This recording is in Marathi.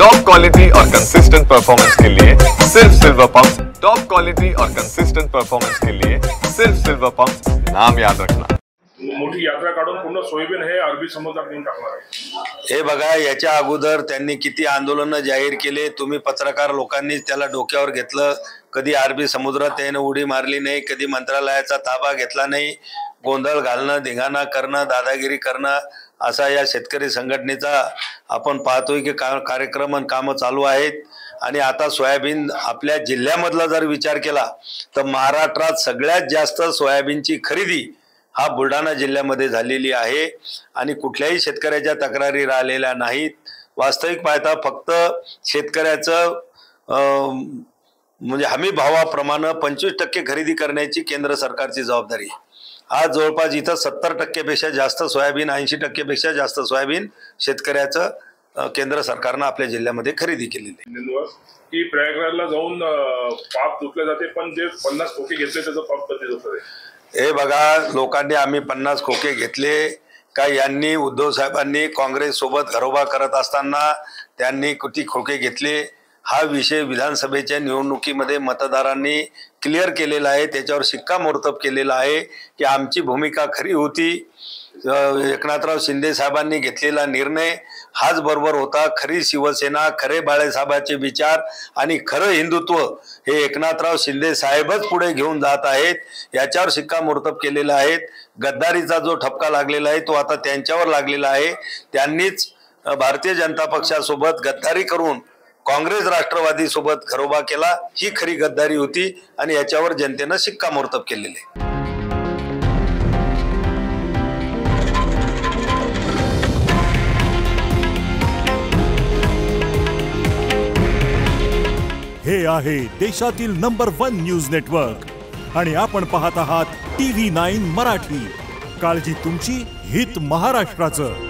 टॉप क्वालिटी और कंसिस्टेंट परफॉर्मेंस के लिए सिर्फ सिल्वर पंप। टॉप क्वालिटी और कंसिस्टेंट परफॉर्मेंस के लिए सिर्फ सिल्वर पंप, नाम याद रखना। मोठी यात्रा काढून पूर्ण सोयाबीन हे अरबी समुद्रात नेऊन टाकणार आहे। हे बघा, याच्या अगोदर त्यांनी किती आंदोलन जाहीर केले, तुम्ही पत्रकार लोकांनी त्याला डोक्यावर घेतलं। कधी अरबी समुद्रात त्याने उडी मारली नाही, कधी मंत्रालयाचा ताबा घेतला नाही। गोंधळ घालणं, धिंगाणा करणं, दादागिरी करणं असा या शेतकरी संघटनेचा आपण पाहतोय की कार्यक्रम आणि कामं चालू आहेत। आणि आता सोयाबीन आपल्या जिल्ह्यामधला जर विचार केला तर महाराष्ट्रात सगळ्यात जास्त सोयाबीनची खरेदी हा बुलढाणा जिल्ह्यामध्ये झालेली आहे आणि कुठल्याही शेतकऱ्याच्या तक्रारी राहिलेल्या नाहीत। वास्तविक पाहता फक्त शेतकऱ्याचं म्हणजे हमी भावाप्रमाणे 25% खरेदी करण्याची केंद्र सरकारची जबाबदारी आहे। आज जवळपास इथं 70% पेक्षा जास्त सोयाबीन, 80% पेक्षा जास्त सोयाबीन शेतकऱ्याचं केंद्र सरकारनं आपल्या जिल्ह्यामध्ये खरेदी केलेली आहे। की प्रयागराजला जाऊन पाप धुतले जाते, पण जे 50 खोके घेतले त्याचं पाप कधी धुतले? हे बघा, लोकांनी आम्ही 50 खोके घेतले का? यांनी उद्धव साहेबांनी काँग्रेस सोबत घरोबा करत असताना त्यांनी किती खोके घेतले हा विषय विधानसभेच्या निवडणुकीमध्ये मतदारांनी क्लिअर केलेला आहे। त्याच्यावर शिक्कामोर्तब केलेला आहे की आमची भूमिका खरी होती। एकनाथराव शिंदे साहेबांनी घेतलेला निर्णय हाच बरोबर होता। खरी शिवसेना, खरे बाळासाहेबांचे विचार आणि खरं हिंदुत्व हे एकनाथराव शिंदे साहेबच पुढे घेऊन जात आहेत, याच्यावर शिक्कामोर्तब केलेला आहे। गद्दारीचा जो ठपका लागलेला आहे तो आता त्यांच्यावर लागलेला आहे। त्यांनीच भारतीय जनता पक्षासोबत गद्दारी करून काँग्रेस राष्ट्रवादी सोबत घरोबा केला, ही खरी गद्दारी होती आणि याच्यावर जनतेनं शिक्कामोर्तब केलेले। हे आहे देशातील नंबर 1 न्यूज नेटवर्क आणि आपण पाहत आहात TV9 मराठी। काळजी तुमची, हित महाराष्ट्राचं।